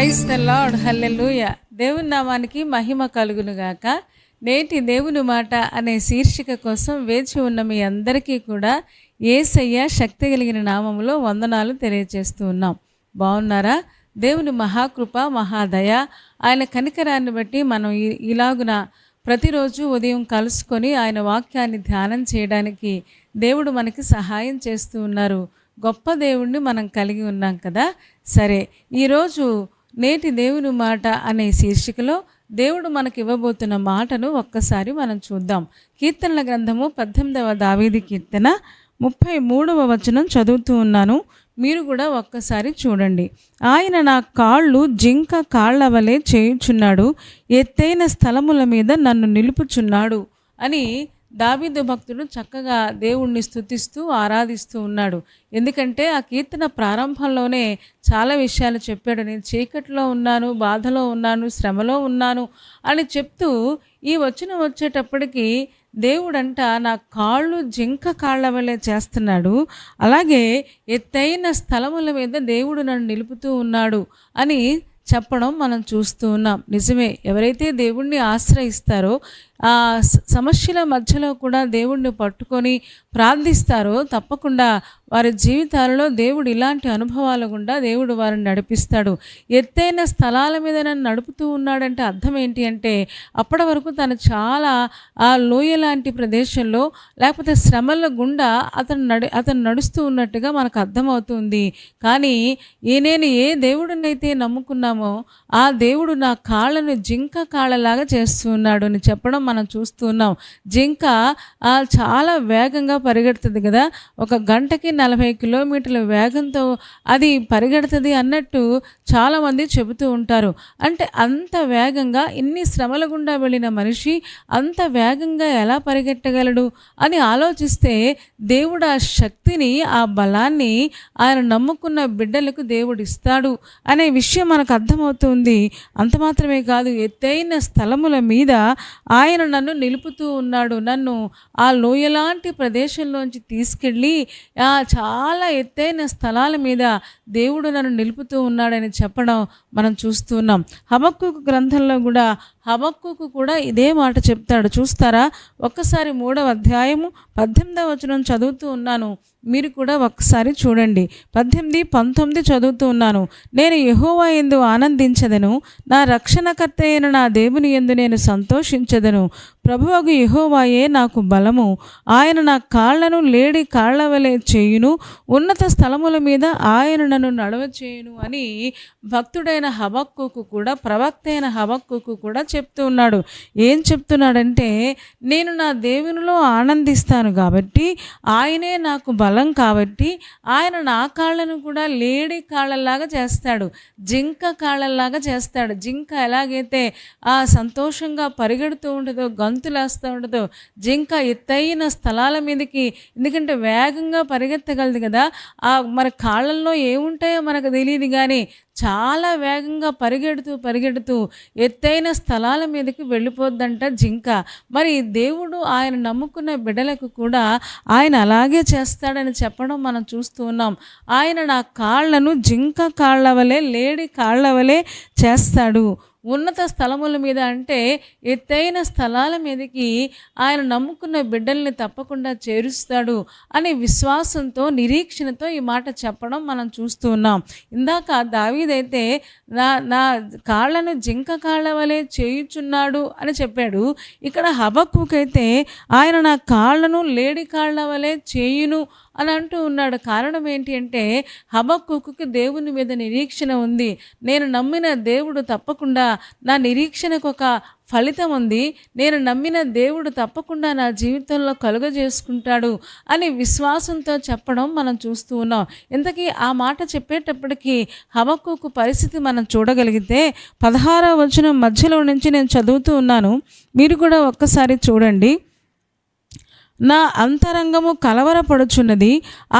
Praise the lord, హల్లెలూయా. దేవుని నామానికి మహిమ కలుగును గాక. నేటి దేవుని మాట అనే శీర్షిక కోసం వేచి ఉన్న మీ అందరికీ కూడా యేసయ్య శక్తి కలిగిన నామములో వందనాలు తెలియజేస్తూ ఉన్నాం. బాగున్నారా? దేవుని మహాకృప, మహాదయ, ఆయన కనికరాన్ని బట్టి మనం ఇలాగున ప్రతిరోజు ఉదయం కలుసుకొని ఆయన వాక్యాన్ని ధ్యానం చేయడానికి దేవుడు మనకి సహాయం చేస్తూ ఉన్నారు. గొప్ప దేవుణ్ణి మనం కలిగి ఉన్నాం కదా. సరే, ఈరోజు నేటి దేవుని మాట అనే శీర్షికలో దేవుడు మనకి ఇవ్వబోతున్న మాటను ఒక్కసారి మనం చూద్దాం. కీర్తనల గ్రంథము 18వ దావీదు కీర్తన 33వ వచనం చదువుతూ ఉన్నాను. మీరు కూడా ఒక్కసారి చూడండి. ఆయన నా కాళ్ళు జింక కాళ్ల వలె చేయుచున్నాడు, ఎత్తైన స్థలముల మీద నన్ను నిలుపుచున్నాడు అని దావీదు భక్తుడు చక్కగా దేవుణ్ణి స్తుతిస్తూ ఆరాధిస్తూ ఉన్నాడు. ఎందుకంటే ఆ కీర్తన ప్రారంభంలోనే చాలా విషయాలు చెప్పాడు. నేను చీకట్లో ఉన్నాను, బాధలో ఉన్నాను, శ్రమలో ఉన్నాను అని చెప్తూ ఈ వచనం వచ్చేటప్పటికి దేవుడంట నా కాళ్ళు జింక కాళ్ల వలె చేస్తున్నాడు, అలాగే ఎత్తైన స్థలముల మీద దేవుడు నన్ను నిలుపుతూ ఉన్నాడు అని చెప్పడం మనం చూస్తూ ఉన్నాం. నిజమే, ఎవరైతే దేవుణ్ణి ఆశ్రయిస్తారో, ఆ సమస్యల మధ్యలో కూడా దేవుణ్ణి పట్టుకొని ప్రార్థిస్తారో తప్పకుండా వారి జీవితాలలో దేవుడు ఇలాంటి అనుభవాల గుండా దేవుడు వారిని నడిపిస్తాడు. ఎత్తైన స్థలాల మీద నన్ను నడుపుతూ ఉన్నాడంటే అర్థం ఏంటి అంటే, అప్పటి వరకు తను చాలా ఆ లోయ లాంటి ప్రదేశంలో లేకపోతే శ్రమల గుండా అతను నడుస్తూ ఉన్నట్టుగా మనకు అర్థమవుతుంది. కానీ నేను ఏ దేవుడినైతే నమ్ముకున్నామో ఆ దేవుడు నా కాళ్ళను జింక కాళ్ళలాగా చేస్తూ ఉన్నాడు అని చెప్పడం మనం చూస్తున్నాం. జింక చాలా వేగంగా పరిగెడుతుంది కదా, ఒక గంటకి 40 కిలోమీటర్ల వేగంతో అది పరిగెడుతుంది అన్నట్టు చాలామంది చెబుతూ ఉంటారు. అంటే అంత వేగంగా ఇన్ని శ్రమల గుండా వెళ్ళిన మనిషి అంత వేగంగా ఎలా పరిగెట్టగలడు అని ఆలోచిస్తే దేవుడు ఆ శక్తిని, ఆ బలాన్ని ఆయన నమ్ముకున్న బిడ్డలకు దేవుడు ఇస్తాడు అనే విషయం మనకు అర్థమవుతుంది. అంత మాత్రమే కాదు, ఎత్తైన స్థలముల మీద ఆయన నన్ను నిలుపుతూ ఉన్నాడు. నన్ను ఆ లోయలాంటి ప్రదేశంలోంచి తీసుకెళ్ళి చాలా ఎత్తైన స్థలాల మీద దేవుడు నన్ను నిలుపుతూ ఉన్నాడని చెప్పడం మనం చూస్తున్నాం. హబక్కూకు గ్రంథంలో కూడా హబక్కూకు కూడా ఇదే మాట చెప్తాడు. చూస్తారా? ఒక్కసారి 3వ అధ్యాయము 18వ వచనం చదువుతూ ఉన్నాను, మీరు కూడా ఒక్కసారి చూడండి. 18, 19 చదువుతూ ఉన్నాను. నేను యెహోవా యందు ఆనందించదను, నా రక్షణకర్త అయిన నా దేవుని యందు నేను సంతోషించదను. ప్రభువగు యెహోవాయే నాకు బలము, ఆయన నా కాళ్లను లేడి కాళ్ల వలె చేయును, ఉన్నత స్థలముల మీద ఆయన నన్ను నడవ చేయును అని భక్తుడైన హబక్కూకు కూడా, ప్రవక్త అయిన హబక్కూకు కూడా చెప్తూ ఉన్నాడు. ఏం చెప్తున్నాడంటే, నేను నా దేవునిలో ఆనందిస్తాను కాబట్టి, ఆయనే నాకు బలం కాబట్టి, ఆయన నా కాళ్ళను కూడా లేడి కాళ్ళలాగా చేస్తాడు, జింక కాళ్ళలాగా చేస్తాడు. జింక ఎలాగైతే సంతోషంగా పరిగెడుతూ ఉంటుందో, గంతులేస్తూ ఉంటుందో, జింక ఎత్తైన స్థలాల మీదకి, ఎందుకంటే వేగంగా పరిగెత్తగలదు కదా, మరి కాళ్ళల్లో ఏముంటాయో మనకు తెలియదు కానీ చాలా వేగంగా పరిగెడుతూ ఎత్తైన స్థలాల మీదకి వెళ్ళిపోద్దంట జింక. మరి దేవుడు ఆయన నమ్ముకున్న బిడ్డలకు కూడా ఆయన అలాగే చేస్తాడని చెప్పడం మనం చూస్తూ ఉన్నాం. ఆయన నా కాళ్లను జింక కాళ్ల వలె, లేడి కాళ్ల వలె చేస్తాడు. ఉన్నత స్థలముల మీద అంటే ఎత్తైన స్థలాల మీదకి ఆయన నమ్ముకున్న బిడ్డల్ని తప్పకుండా చేరుస్తాడు అనే విశ్వాసంతో, నిరీక్షణతో ఈ మాట చెప్పడం మనం చూస్తూ ఉన్నాం. ఇందాక దావీదైతే నా కాళ్లను జింక కాళ్ల వలె చేయుచున్నాడు అని చెప్పాడు. ఇక్కడ హబక్కూకైతే ఆయన నా కాళ్లను లేడి కాళ్ల వలె చేయును అని అంటూ ఉన్నాడు. కారణం ఏంటి అంటే, హబక్కూకుకి దేవుని మీద నిరీక్షణ ఉంది. నేను నమ్మిన దేవుడు తప్పకుండా నా నిరీక్షణకు ఒక ఫలితం ఉంది, నేను నమ్మిన దేవుడు తప్పకుండా నా జీవితంలో కలుగజేసుకుంటాడు అని విశ్వాసంతో చెప్పడం మనం చూస్తూ ఉన్నాం. ఇంతకీ ఆ మాట చెప్పేటప్పటికీ హబక్కూకు పరిస్థితి మనం చూడగలిగితే 16వ వచనం మధ్యలో నుంచి నేను చదువుతూ ఉన్నాను, మీరు కూడా ఒక్కసారి చూడండి. నా అంతరంగము కలవరపడుచున్నది,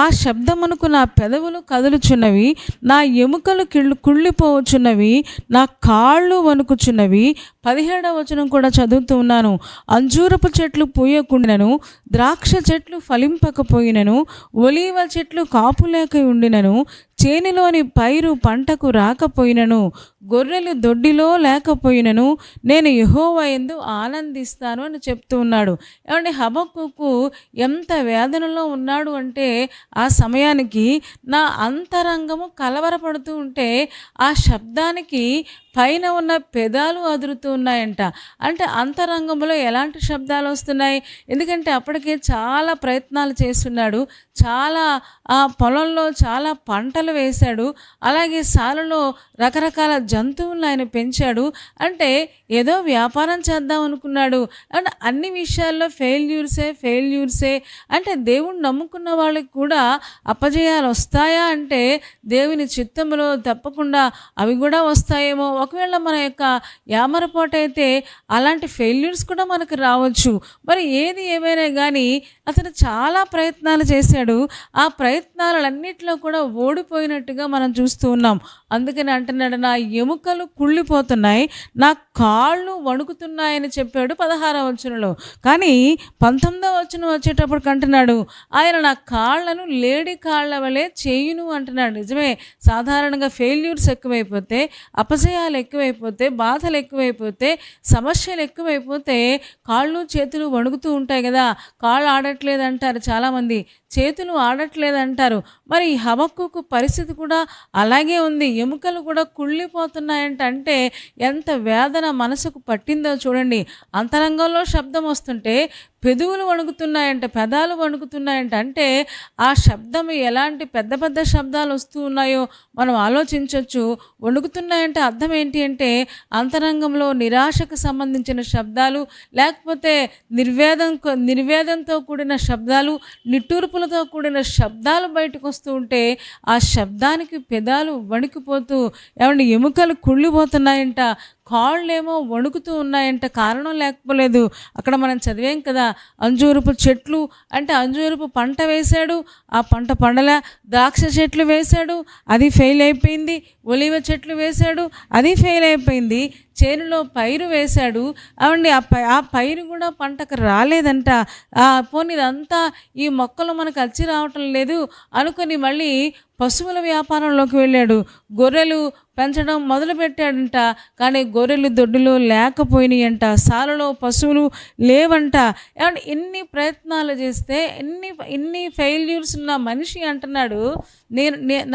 ఆ శబ్దమునకు నా పెదవులు కదులుచున్నవి, నా ఎముకలు కుళ్ళిపోవచ్చున్నవి, నా కాళ్ళు వణుకుచున్నవి. 17వ వచనం కూడా చదువుతూ ఉన్నాను. అంజూరపు చెట్లు పూయకుండినను, ద్రాక్ష చెట్లు ఫలింపకపోయినను, ఒలీవ చెట్లు కాపులేక ఉండినను, చేనులోని పైరు పంటకు రాకపోయినను, గొర్రెలు దొడ్డిలో లేకపోయినను నేను యెహోవా యందు ఆనందిస్తాను అని చెప్తూ ఉన్నాడు. ఏమంటే హబక్కూకు ఎంత వేదనలో ఉన్నాడు అంటే ఆ సమయానికి నా అంతరంగము కలవరపడుతూ ఉంటే ఆ శబ్దానికి పైన ఉన్న పెదాలు అదురుతూ ఉన్నాయంట. అంటే అంతరంగంలో ఎలాంటి శబ్దాలు వస్తున్నాయి? ఎందుకంటే అప్పటికే చాలా ప్రయత్నాలు చేస్తున్నాడు, చాలా ఆ పొలంలో చాలా పంటలు వేశాడు, అలాగే సాలలో రకరకాల జంతువులను ఆయన పెంచాడు. అంటే ఏదో వ్యాపారం చేద్దాం అనుకున్నాడు, అంటే అన్ని విషయాల్లో ఫెయిల్యూర్సే. అంటే దేవుణ్ణి నమ్ముకున్న వాళ్ళకి కూడా అపజయాలు వస్తాయా అంటే దేవుని చిత్తంలో తప్పకుండా అవి కూడా వస్తాయేమో. ఒకవేళ మన యొక్క యామరపాటు అయితే అలాంటి ఫెయిల్యూర్స్ కూడా మనకు రావచ్చు. మరి ఏది ఏమైనా కానీ అతను చాలా ప్రయత్నాలు చేశాడు, ఆ ప్రయత్నాలన్నింటిలో కూడా ఓడిపోయినట్టుగా మనం చూస్తూ ఉన్నాం. అందుకని అంటున్నాడు, నా ఎముకలు కుళ్ళిపోతున్నాయి, నా కాళ్ళు వణుకుతున్నాయని చెప్పాడు 16వ వచనంలో. కానీ 19వ వచనం వచ్చేటప్పటికి అంటున్నాడు, ఆయన నా కాళ్ళను లేడి కాళ్ళ వలె చేయును అంటున్నాడు. నిజమే, సాధారణంగా ఫెయిల్యూర్స్ ఎక్కువైపోతే, అపజయాలు ఎక్కువైపోతే, బాధలు ఎక్కువైపోతే, సమస్యలు ఎక్కువైపోతే కాళ్ళు చేతులు వణుకుతూ ఉంటాయి కదా. కాళ్ళు ఆడట్లేదు అంటారు చాలామంది, చేతులు ఆడట్లేదు అంటారు. మరి హబక్కూకు పరిస్థితి కూడా అలాగే ఉంది, ఎముకలు కూడా కుళ్ళిపోతున్నాయంట. అంటే ఎంత వేదన మనసుకు పట్టిందో చూడండి. అంతరంగంలో శబ్దం వస్తుంటే పెదవులు వణుకుతున్నాయంట, పెదాలు వణుకుతున్నాయంట. అంటే ఆ శబ్దం ఎలాంటి పెద్ద పెద్ద శబ్దాలు వస్తూ ఉన్నాయో మనం ఆలోచించవచ్చు. వణుకుతున్నాయంటే అర్థం ఏంటి అంటే అంతరంగంలో నిరాశకు సంబంధించిన శబ్దాలు, లేకపోతే నిర్వేదంతో కూడిన శబ్దాలు, నిట్టూర్పులతో కూడిన శబ్దాలు బయటకు వస్తూ ఉంటే ఆ శబ్దానికి పెదాలు వణికిపోతూ ఏమంటే ఎముకలు కుళ్ళిపోతున్నాయంట, కాళ్ళేమో వణుకుతూ ఉన్నాయంట. కారణం లేకపోలేదు. అక్కడ మనం చదివాం కదా, అంజూరపు చెట్లు అంటే అంజూరపు పంట వేశాడు, ఆ పంట పండల. ద్రాక్ష చెట్లు వేశాడు, అది ఫెయిల్ అయిపోయింది. ఒలివ చెట్లు వేశాడు, అది ఫెయిల్ అయిపోయింది. చేనులో పైరు వేశాడు, అవండి ఆ పైరు కూడా పంటకు రాలేదంట. పోనీ ఇదంతా ఈ మొక్కలు మనకు అచ్చి రావటం లేదు అనుకొని మళ్ళీ పశువుల వ్యాపారంలోకి వెళ్ళాడు. గొర్రెలు పెంచడం మొదలుపెట్టాడంట. కానీ గొర్రెలు దొడ్డులో లేకపోయినాయి అంట, సాలలో పశువులు లేవంట. ఏమంటే ఎన్ని ప్రయత్నాలు చేస్తే ఎన్ని ఫెయిల్యూర్స్ ఉన్న మనిషి అంటున్నాడు,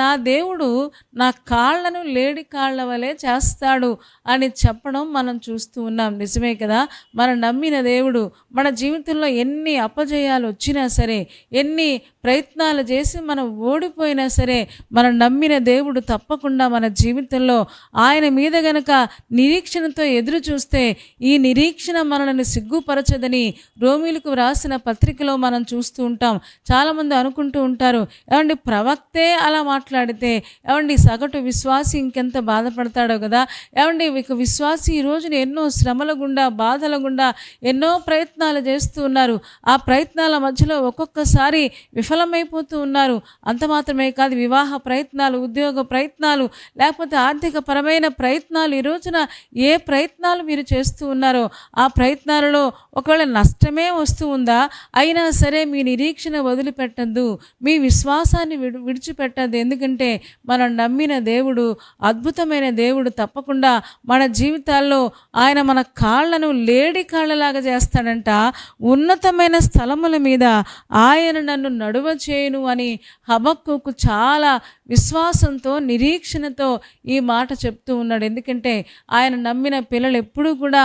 నా దేవుడు నా కాళ్ళను లేడి కాళ్ళ వలె చేస్తాడు అని చెప్పడం మనం చూస్తూ ఉన్నాం. నిజమే కదా. మనం నమ్మిన దేవుడు మన జీవితంలో ఎన్ని అపజయాలు వచ్చినా సరే, ఎన్ని ప్రయత్నాలు చేసి మనం ఓడిపోయినా సరే, మనం నమ్మిన దేవుడు తప్పకుండా మన జీవితంలో ఆయన మీద గనక నిరీక్షణతో ఎదురు చూస్తే ఈ నిరీక్షణ మనల్ని సిగ్గుపరచదని రోమీలకు వ్రాసిన పత్రికలో మనం చూస్తూ ఉంటాం. చాలామంది అనుకుంటూ ఉంటారు, ఏమండి ప్రవక్తే అలా మాట్లాడితే ఏమండి సగటు విశ్వాసి ఇంకెంత బాధపడతాడో కదా. ఏమండి ఇక విశ్వాసి ఈ రోజున ఎన్నో శ్రమల గుండా, బాధల గుండా ఎన్నో ప్రయత్నాలు చేస్తూ ఉన్నారు. ఆ ప్రయత్నాల మధ్యలో ఒక్కొక్కసారి విఫలమైపోతూ ఉన్నారు. అంత మాత్రమే కాదు, వివాహ ప్రయత్నాలు, ఉద్యోగ ప్రయత్నాలు, లేకపోతే ఆర్థిక పరమైన ప్రయత్నాలు, ఈ రోజున ఏ ప్రయత్నాలు మీరు చేస్తూ ఉన్నారో ఆ ప్రయత్నాలలో ఒకవేళ నష్టమే వస్తూ ఉందా, అయినా సరే మీ నిరీక్షణ వదిలిపెట్టద్దు, మీ విశ్వాసాన్ని విడిచిపెట్టద్దు. ఎందుకంటే మనం నమ్మిన దేవుడు అద్భుతమైన దేవుడు. తప్పకుండా మన జీవితాల్లో ఆయన మన కాళ్ళను లేడి కాళ్ళలాగా చేస్తాడంట. ఉన్నతమైన స్థలముల మీద ఆయన నన్ను నడువ చేయును అని హబక్కూకు చాలా విశ్వాసంతో, నిరీక్షణతో ఈ మాట చెప్తూ ఉన్నాడు. ఎందుకంటే ఆయన నమ్మిన పిల్లలు ఎప్పుడూ కూడా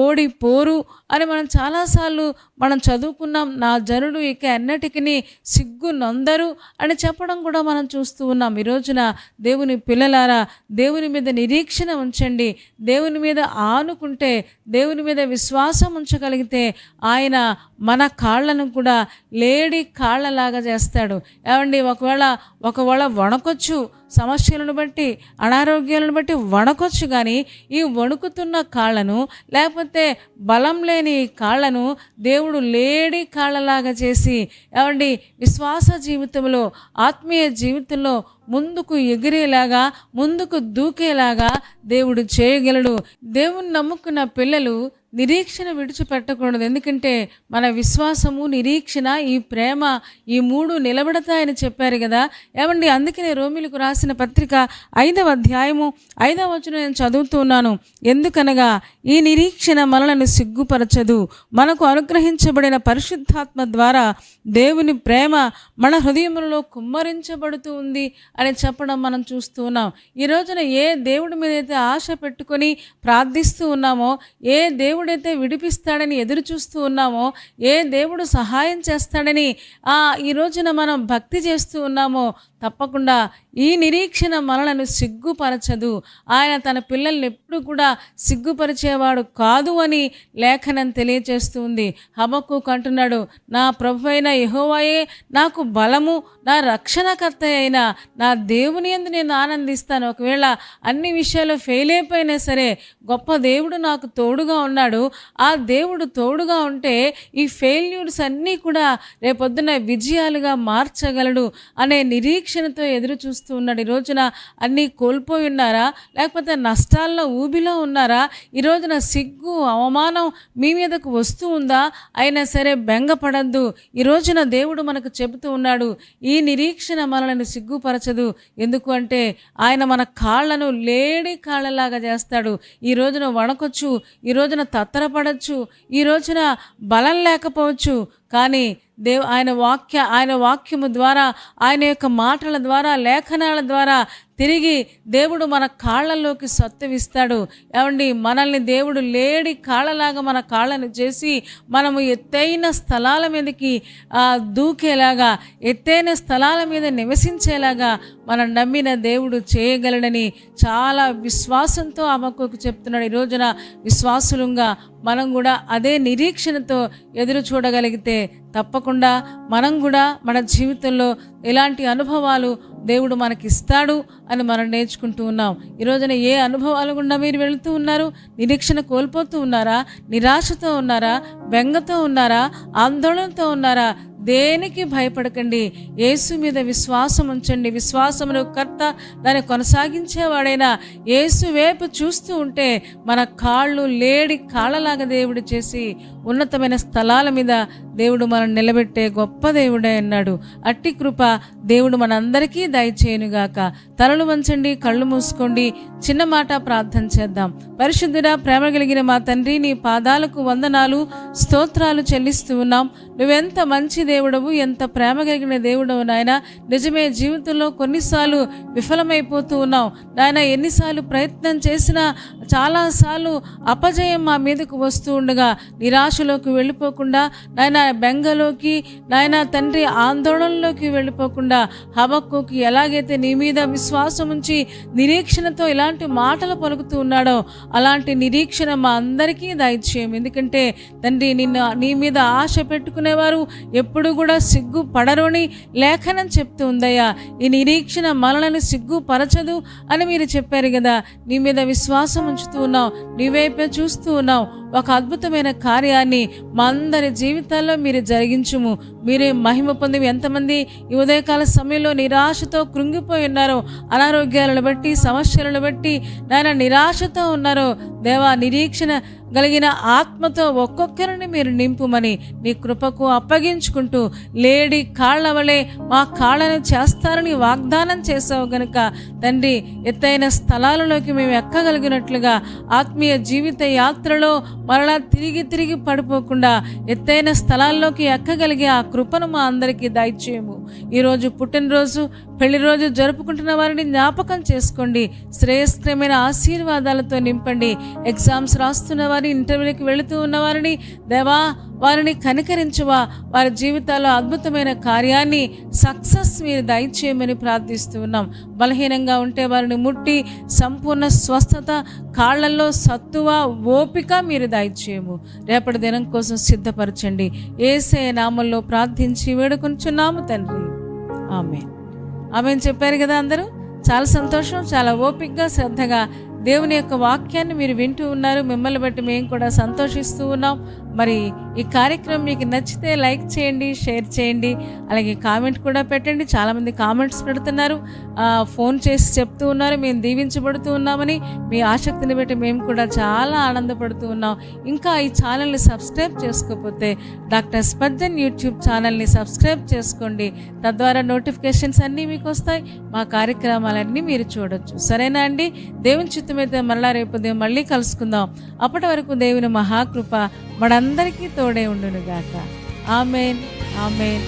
ఓడిపోరు అని మనం చాలాసార్లు మనం చదువుకున్నాం. నా జనుడు ఇక ఎన్నటికి సిగ్గు నొందరు అని చెప్పడం కూడా మనం చూస్తూ ఉన్నాం. ఈ రోజున దేవుని పిల్లలారా, దేవుని మీద నిరీక్షణ ఉంచండి. దేవుని మీద ఆనుకుంటే, దేవుని మీద విశ్వాసం ఉంచగలిగితే ఆయన మన కాళ్ళను కూడా లేడి కాళ్ళలాగా చేస్తాడు. ఏమండి ఒకవేళ వణకొచ్చు, సమస్యలను బట్టి, అనారోగ్యాలను బట్టి వణకొచ్చు. కానీ ఈ వణుకుతున్న కాళ్ళను, లేకపోతే బలం లేని కాళ్ళను దేవుడు లేడి కాళ్ళలాగా చేసి ఏమండి విశ్వాస జీవితంలో, ఆత్మీయ జీవితంలో ముందుకు ఎగిరేలాగా, ముందుకు దూకేలాగా దేవుడు చేయగలడు. దేవుని నమ్ముకున్న పిల్లలు నిరీక్షణ విడిచిపెట్టకూడదు. ఎందుకంటే మన విశ్వాసము, నిరీక్షణ, ఈ ప్రేమ, ఈ 3 నిలబడతాయని చెప్పారు కదా. ఏమండి, అందుకనే రోమిలకు రాసిన పత్రిక 5వ అధ్యాయము 5వ వచనం నేను చదువుతున్నాను. ఎందుకనగా ఈ నిరీక్షణ మనలను సిగ్గుపరచదు, మనకు అనుగ్రహించబడిన పరిశుద్ధాత్మ ద్వారా దేవుని ప్రేమ మన హృదయములలో కుమ్మరించబడుతూ ఉంది అని చెప్పడం మనం చూస్తూ ఉన్నాం. ఈ రోజున ఏ దేవుడి మీద అయితే ఆశ పెట్టుకొని ప్రార్థిస్తూ ఉన్నామో, ఏ దేవుడైతే విడిపిస్తాడని ఎదురు చూస్తూ ఉన్నామో, ఏ దేవుడు సహాయం చేస్తాడని ఈ రోజున మనం భక్తి చేస్తూ ఉన్నామో, తప్పకుండా ఈ నిరీక్షణ మనలను సిగ్గుపరచదు. ఆయన తన పిల్లల్ని ఎప్పుడు కూడా సిగ్గుపరిచేవాడు కాదు అని లేఖనం తెలియజేస్తుంది. హబక్కూకు అంటున్నాడు, నా ప్రభువైన యెహోవాయే నాకు బలము, నా రక్షణకర్త అయిన నా దేవుని యందు నేను ఆనందిస్తాను. ఒకవేళ అన్ని విషయాలు ఫెయిల్ అయిపోయినా సరే గొప్ప దేవుడు నాకు తోడుగా ఉన్నాడు. ఆ దేవుడు తోడుగా ఉంటే ఈ ఫెయిల్యూర్స్ అన్నీ కూడా రేపొద్దున విజయాలుగా మార్చగలడు అనే నిరీక్షణతో ఎదురు చూస్తూ ఉన్నాడు. ఈ రోజున అన్నీ కోల్పోయి ఉన్నారా, లేకపోతే నష్టాల్లో ఊబిలో ఉన్నారా? ఈ రోజున సిగ్గు, అవమానం మీ మీదకు వస్తూ ఉందా? అయినా సరే బెంగపడద్దు. ఈ రోజున దేవుడు మనకు చెబుతూ ఉన్నాడు, ఈ నిరీక్షణ మనల్ని సిగ్గుపరచదు. ఎందుకు అంటే ఆయన మన కాళ్ళను లేడి కాళ్ళలాగా చేస్తాడు. ఈ రోజున వణకొచ్చు, ఈ రోజున తత్తరపడచ్చు, ఈ రోజున బలం లేకపోవచ్చు, కానీ ఆయన వాక్యము ద్వారా, ఆయన యొక్క మాటల ద్వారా, లేఖనాల ద్వారా తిరిగి దేవుడు మన కాళ్ళల్లోకి సత్తువిస్తాడు. ఏమండి, మనల్ని దేవుడు లేడి కాళ్ళలాగా మన కాళ్ళను చేసి మనము ఎత్తైన స్థలాల మీదకి దూకేలాగా, ఎత్తైన స్థలాల మీద నివసించేలాగా మనం నమ్మిన దేవుడు చేయగలడని చాలా విశ్వాసంతో హబక్కూకు చెప్తున్నాడు. ఈ రోజున విశ్వాసులుగా మనం కూడా అదే నిరీక్షణతో ఎదురు చూడగలిగితే తప్పకుండా మనం కూడా మన జీవితంలో ఎలాంటి అనుభవాలు దేవుడు మనకిస్తాడు అని మనం నేర్చుకుంటూ ఉన్నాం. ఈ రోజున ఏ అనుభవాలు గుండా మీరు వెళుతూ ఉన్నారు? నిరీక్షణ కోల్పోతూ ఉన్నారా? నిరాశతో ఉన్నారా? బెంగతో ఉన్నారా? ఆందోళనతో ఉన్నారా? దేనికి భయపడకండి. యేసు మీద విశ్వాసం ఉంచండి. విశ్వాసమును కర్త, దాన్ని కొనసాగించేవాడైనా యేసు వైపు చూస్తూ ఉంటే మన కాళ్ళు లేడి కాళ్ళలాగా దేవుడు చేసి ఉన్నతమైన స్థలాల మీద దేవుడు మనం నిలబెట్టే గొప్ప దేవుడే అన్నాడు. అట్టి కృప దేవుడు మనందరికీ దయచేయునుగాక. తలలు వంచండి, కళ్ళు మూసుకోండి, చిన్న మాట ప్రార్థన చేద్దాం. పరిశుద్ధుడా, ప్రేమ కలిగిన మా తండ్రి, నీ పాదాలకు వందనాలు, స్తోత్రాలు చెల్లిస్తూ ఉన్నాం. నువ్వెంత మంచి దేవుడవు, ఎంత ప్రేమ కలిగిన దేవుడవు నాయన. నిజమే, జీవితంలో కొన్నిసార్లు విఫలమైపోతూ ఉన్నాం నాయన. ఎన్నిసార్లు ప్రయత్నం చేసినా చాలాసార్లు అపజయం మా మీదకు వస్తూ ఉండగా నిరాశలోకి వెళ్ళిపోకుండా నాయన, బెంగలోకి నాయన తండ్రి ఆందోళనలోకి వెళ్ళిపోకుండా హబక్కూకు ఎలాగైతే నీ మీద విశ్వాసం ఉంచి నిరీక్షణతో ఇలాంటి మాటలు పలుకుతూ ఉన్నాడో అలాంటి నిరీక్షణ మా అందరికీ దయచేయం. ఎందుకంటే తండ్రి, నీ మీద ఆశ పెట్టుకునేవారు ఎప్పుడు కూడా సిగ్గుపడరు అని లేఖనం చెప్తూ ఉందయ్యా. ఈ నిరీక్షణ మనలను సిగ్గుపరచదు అని మీరు చెప్పారు కదా. నీ మీద విశ్వాసం ఉంచుతూ ఉన్నాం, నీ వైపే చూస్తూ ఉన్నాం. ఒక అద్భుతమైన కార్యాన్ని మా అందరి జీవితాల్లో మీరు జరిగించుము. మీరే మహిమ పొంది. ఎంతమంది ఈ ఉదయకాల సమయంలో నిరాశతో కృంగిపోయి ఉన్నారో, అనారోగ్యాలను బట్టి, సమస్యలను బట్టి నాయన నిరాశతో ఉన్నారో దేవా, నిరీక్షణ కలిగిన ఆత్మతో ఒక్కొక్కరిని మీరు నింపుమని నీ కృపకు అప్పగించుకుంటూ, లేడి కాళ్ళ వలె మా కాళ్ళను చేస్తారని వాగ్దానం చేసావు గనుక తండ్రి, ఎత్తైన స్థలాలలోకి మేము ఎక్కగలిగినట్లుగా ఆత్మీయ జీవిత యాత్రలో మరలా తిరిగి పడిపోకుండా ఎత్తైన స్థలాల్లోకి ఎక్కగలిగే ఆ కృపను మా అందరికీ దయచేయము. ఈరోజు పుట్టినరోజు, పెళ్లి రోజు జరుపుకుంటున్న వారిని జ్ఞాపకం చేసుకోండి. శ్రేయస్కరమైన ఆశీర్వాదాలతో నింపండి. ఎగ్జామ్స్ రాస్తున్న వారిని, ఇంటర్వ్యూకి వెళుతూ ఉన్న వారిని దేవా, వారిని కనికరించువా. వారి జీవితాల్లో అద్భుతమైన కార్యాన్ని, సక్సెస్ మీరు దయచేయమని ప్రార్థిస్తూ ఉన్నాం. బలహీనంగా ఉంటే వారిని ముట్టి సంపూర్ణ స్వస్థత, కాళ్లలో సత్తువ, ఓపిక మీరు దయచేయము. రేపటి దినం కోసం సిద్ధపరచండి. యేసయ్య నామములో ప్రార్థించి వేడుకొంచున్నాము తండ్రి, ఆమేన్. ఆమేన్ చెప్పారు కదా అందరూ. చాలా సంతోషం. చాలా ఓపికగా, శ్రద్ధగా దేవుని యొక్క వాక్యాన్ని మీరు వింటూ ఉన్నారు. మిమ్మల్ని బట్టి మేము కూడా సంతోషిస్తూ ఉన్నాం. మరి ఈ కార్యక్రమం మీకు నచ్చితే లైక్ చేయండి, షేర్ చేయండి, అలాగే కామెంట్ కూడా పెట్టండి. చాలామంది కామెంట్స్ పెడుతున్నారు, ఫోన్ చేసి చెప్తూ ఉన్నారు మేము దీవించబడుతూ ఉన్నామని. మీ ఆసక్తిని బట్టి మేము కూడా చాలా ఆనందపడుతూ ఉన్నాం. ఇంకా ఈ ఛానల్ని సబ్స్క్రైబ్ చేసుకోకపోతే డాక్టర్ స్పర్జన్ యూట్యూబ్ ఛానల్ని సబ్స్క్రైబ్ చేసుకోండి. తద్వారా నోటిఫికేషన్స్ అన్నీ మీకు వస్తాయి, మా కార్యక్రమాలన్నీ మీరు చూడొచ్చు. సరేనా అండి? దేవుని చిత్తమైతే మరలా రేపు మళ్ళీ కలుసుకుందాం. అప్పటి వరకు దేవుని మహాకృప మనందరికీ తోడే ఉండునుగాక. ఆమేన్, ఆమేన్.